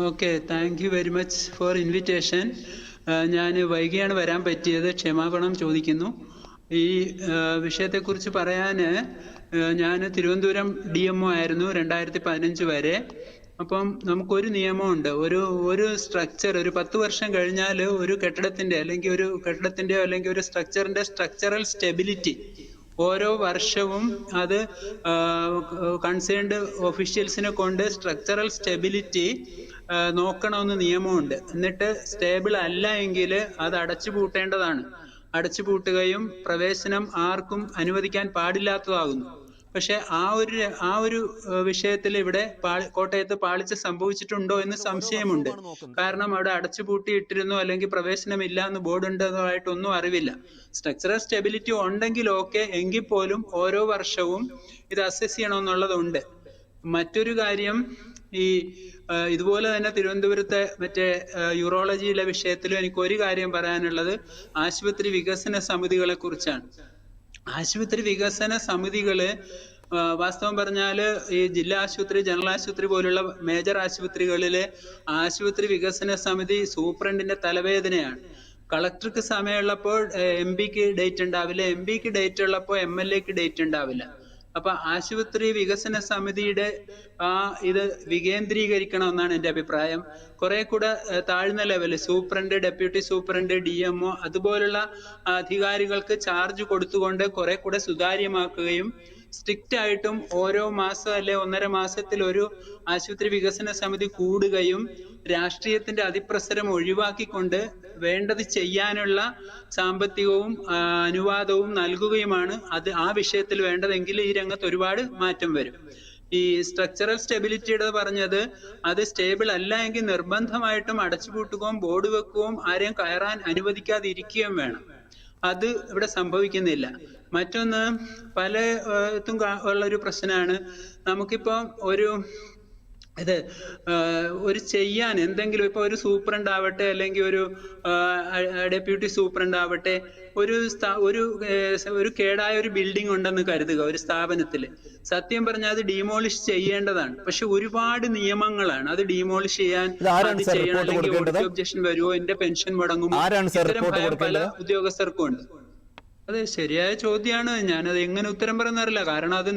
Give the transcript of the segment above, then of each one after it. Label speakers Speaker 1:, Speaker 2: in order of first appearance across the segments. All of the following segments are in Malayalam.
Speaker 1: Okay, thank you very much for invitation. ഞാൻ വൈകിയാണ് വരാൻ പറ്റിയത്, ക്ഷമാപണം ചോദിക്കുന്നു. ഈ വിഷയത്തെക്കുറിച്ച് പറയാൻ ഞാൻ തിരുവനന്തപുരം DMO ആയിരുന്നു 2015 വരെ. അപ്പം നമുക്കൊരു നിയമമുണ്ട്, ഒരു സ്ട്രക്ചർ ഒരു 10 വർഷം കഴിഞ്ഞാൽ ഒരു കെട്ടിടത്തിൻ്റെ അല്ലെങ്കിൽ ഒരു സ്ട്രക്ചറിൻ്റെ സ്ട്രക്ചറൽ സ്റ്റെബിലിറ്റി ഓരോ വർഷവും അത് കൺസേൺഡ് ഒഫീഷ്യൽസിനെ കൊണ്ട് സ്ട്രക്ചറൽ സ്റ്റെബിലിറ്റി നോക്കണമെന്ന് നിയമമുണ്ട്. എന്നിട്ട് സ്റ്റേബിൾ അല്ല എങ്കിൽ അത് അടച്ചുപൂട്ടേണ്ടതാണ്. അടച്ചുപൂട്ടുകയും പ്രവേശനം ആർക്കും അനുവദിക്കാൻ പാടില്ലാത്തതാകുന്നു. പക്ഷെ ആ ഒരു വിഷയത്തിൽ ഇവിടെ കോട്ടയത്ത് പാളിച്ച സംഭവിച്ചിട്ടുണ്ടോ എന്ന് സംശയമുണ്ട്. കാരണം അവിടെ അടച്ചുപൂട്ടിയിട്ടിരുന്നോ അല്ലെങ്കിൽ പ്രവേശനമില്ല എന്ന് ബോർഡ് ഉണ്ടതായിട്ടൊന്നും അറിവില്ല. സ്ട്രക്ചറൽ സ്റ്റെബിലിറ്റി ഉണ്ടെങ്കിൽ ഓക്കെ, എങ്കിൽ പോലും ഓരോ വർഷവും ഇത് അസസ് ചെയ്യണമെന്നുള്ളതുണ്ട്. മറ്റൊരു കാര്യം, ഇതുപോലെ തന്നെ തിരുവനന്തപുരത്തെ മറ്റേ യൂറോളജിയിലെ വിഷയത്തിലും എനിക്ക് ഒരു കാര്യം പറയാനുള്ളത് ആശുപത്രി വികസന സമിതികളെ കുറിച്ചാണ്. ആശുപത്രി വികസന സമിതികള് വാസ്തവം പറഞ്ഞാൽ ഈ ജില്ലാ ആശുപത്രി, ജനറൽ ആശുപത്രി പോലുള്ള മേജർ ആശുപത്രികളിലെ ആശുപത്രി വികസന സമിതി സൂപ്രണ്ടിന്റെ തലവേദനയാണ്. കളക്ടർക്ക് സമയമുള്ളപ്പോൾ MP-ക്ക് ഡേറ്റ് ഉണ്ടാവില്ല, MP-ക്ക് ഡേറ്റ് ഉള്ളപ്പോൾ MLA-ക്ക് ഡേറ്റ് ഉണ്ടാവില്ല. അപ്പൊ ആശുപത്രി വികസന സമിതിയുടെ ഇത് വികേന്ദ്രീകരിക്കണം എന്നാണ് എൻ്റെ അഭിപ്രായം. കുറെ കൂടെ താഴ്ന്ന level superintendent, deputy superintendent, DMO അതുപോലുള്ള അധികാരികൾക്ക് ചാർജ് കൊടുത്തുകൊണ്ട് കുറെ കൂടെ സുതാര്യമാക്കുകയും സ്ട്രിക്റ്റ് ആയിട്ടും ഓരോ മാസം അല്ലെ 1.5 മാസത്തിൽ ഒരു ആശുപത്രി വികസന സമിതി കൂടുകയും രാഷ്ട്രീയത്തിന്റെ അതിപ്രസരം ഒഴിവാക്കിക്കൊണ്ട് വേണ്ടത് ചെയ്യാനുള്ള സാമ്പത്തികവും അനുവാദവും നൽകുകയുമാണ് ആ വിഷയത്തിൽ വേണ്ടതെങ്കിൽ ഈ രംഗത്ത് ഒരുപാട് മാറ്റം വരും. ഈ സ്ട്രക്ചറൽ സ്റ്റെബിലിറ്റിയുടെ പറഞ്ഞത് അത് സ്റ്റേബിൾ അല്ല എങ്കിൽ നിർബന്ധമായിട്ടും അടച്ചുപൂട്ടുകയും ബോർഡ് വെക്കുകയും ആരെയും കയറാൻ അനുവദിക്കാതിരിക്കുകയും വേണം. അത് ഇവിടെ സംഭവിക്കുന്നില്ല. മറ്റൊന്ന്, പലത്തും ഉള്ളൊരു പ്രശ്നമാണ്, നമുക്കിപ്പോ ഒരു ചെയ്യാൻ എന്തെങ്കിലും ഇപ്പൊ ഒരു സൂപ്രണ്ട് ആവട്ടെ അല്ലെങ്കിൽ ഒരു ഡെപ്യൂട്ടി സൂപ്രണ്ട് ആവട്ടെ, ഒരു കേടായ ഒരു ബിൽഡിംഗ് ഉണ്ടെന്ന് കരുതുക ഒരു സ്ഥാപനത്തില്. സത്യം പറഞ്ഞാൽ അത് ഡീമോളിഷ് ചെയ്യേണ്ടതാണ്. പക്ഷെ ഒരുപാട് നിയമങ്ങളാണ് അത് ഡീമോളിഷ് ചെയ്യാൻ. അത് ചെയ്യണം അല്ലെങ്കിൽ ഒബ്ജക്ഷൻ വരുമോ, എന്റെ പെൻഷൻ മുടങ്ങുമോ, ഇത്തരം ഭയം പല ഉദ്യോഗസ്ഥർക്കും ഉണ്ട്. അതെ, ശരിയായ ചോദ്യമാണ്. ഞാനത് എങ്ങനെ ഉത്തരം പറയുന്നറിയില്ല. കാരണം അത്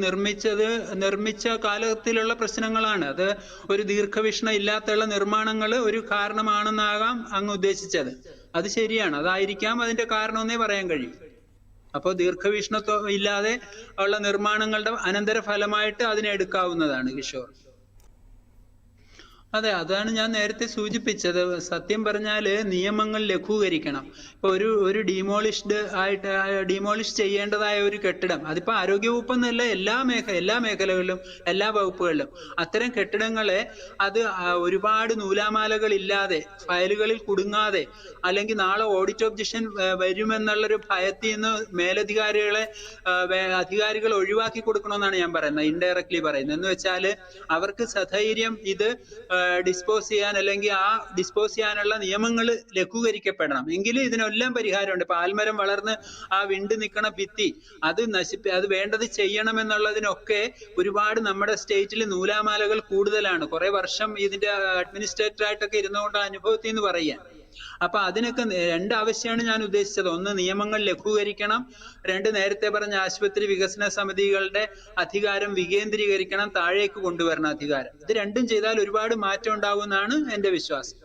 Speaker 1: നിർമ്മിച്ച കാലത്തിലുള്ള പ്രശ്നങ്ങളാണ്. അത് ഒരു ദീർഘവീക്ഷണം ഇല്ലാത്തുള്ള നിർമ്മാണങ്ങൾ ഒരു കാരണമാണെന്നാകാം അങ്ങ് ഉദ്ദേശിച്ചത്. അത് ശരിയാണ്, അതായിരിക്കാം അതിന്റെ കാരണമെന്നേ പറയാൻ കഴിയും. അപ്പോൾ ദീർഘവീക്ഷണത്വം ഇല്ലാതെ ഉള്ള നിർമ്മാണങ്ങളുടെ അനന്തര ഫലമായിട്ട് അതിനെ എടുക്കാവുന്നതാണ് കിഷോർ. അതെ, അതാണ് ഞാൻ നേരത്തെ സൂചിപ്പിച്ചത്. സത്യം പറഞ്ഞാല് നിയമങ്ങൾ ലഘൂകരിക്കണം. ഇപ്പൊ ഒരു ഡീമോളിഷ് ചെയ്യേണ്ടതായ ഒരു കെട്ടിടം, അതിപ്പോ ആരോഗ്യവകുപ്പെന്നല്ല, എല്ലാ മേഖലകളിലും എല്ലാ വകുപ്പുകളിലും അത്തരം കെട്ടിടങ്ങളെ അത് ഒരുപാട് നൂലാമാലകൾ ഇല്ലാതെ ഫയലുകളിൽ കുടുങ്ങാതെ, അല്ലെങ്കിൽ നാളെ ഓഡിറ്റ് ഒബ്ജക്ഷൻ വരുമെന്നുള്ളൊരു ഭയത്തിൽ നിന്ന് അധികാരികൾ ഒഴിവാക്കി കൊടുക്കണമെന്നാണ് ഞാൻ പറയുന്നത്, ഇൻഡയറക്ട്ലി പറയുന്നത്. എന്ന് വെച്ചാല് അവർക്ക് സധൈര്യം ഇത് ഡിസ്പോസ് ചെയ്യാൻ അല്ലെങ്കിൽ ഡിസ്പോസ് ചെയ്യാനുള്ള നിയമങ്ങൾ ലഘൂകരിക്കപ്പെടണം. എങ്കിലും ഇതിനെല്ലാം പരിഹാരമുണ്ട്. ഇപ്പൊ ആൽമരം വളർന്ന് വിണ്ട് നിൽക്കണ ഭിത്തി അത് വേണ്ടത് ചെയ്യണമെന്നുള്ളതിനൊക്കെ ഒരുപാട് നമ്മുടെ സ്റ്റേറ്റിൽ നൂലാമാലകൾ കൂടുതലാണ്. കുറെ വർഷം ഇതിന്റെ അഡ്മിനിസ്ട്രേറ്റർ ആയിട്ടൊക്കെ ഇരുന്നുകൊണ്ട് അനുഭവത്തിൽ നിന്ന് പറയാൻ. അപ്പൊ അതിനൊക്കെ 2 ആവശ്യമാണ് ഞാൻ ഉദ്ദേശിച്ചത്. ഒന്ന്, നിയമങ്ങൾ ലഘൂകരിക്കണം. 2, നേരത്തെ പറഞ്ഞ ആശുപത്രി വികസന സമിതികളുടെ അധികാരം വികേന്ദ്രീകരിക്കണം, താഴേക്ക് കൊണ്ടുവരണം അധികാരം. ഇത് രണ്ടും ചെയ്താൽ ഒരുപാട് മാറ്റം ഉണ്ടാകുമെന്നാണ് എന്റെ വിശ്വാസം.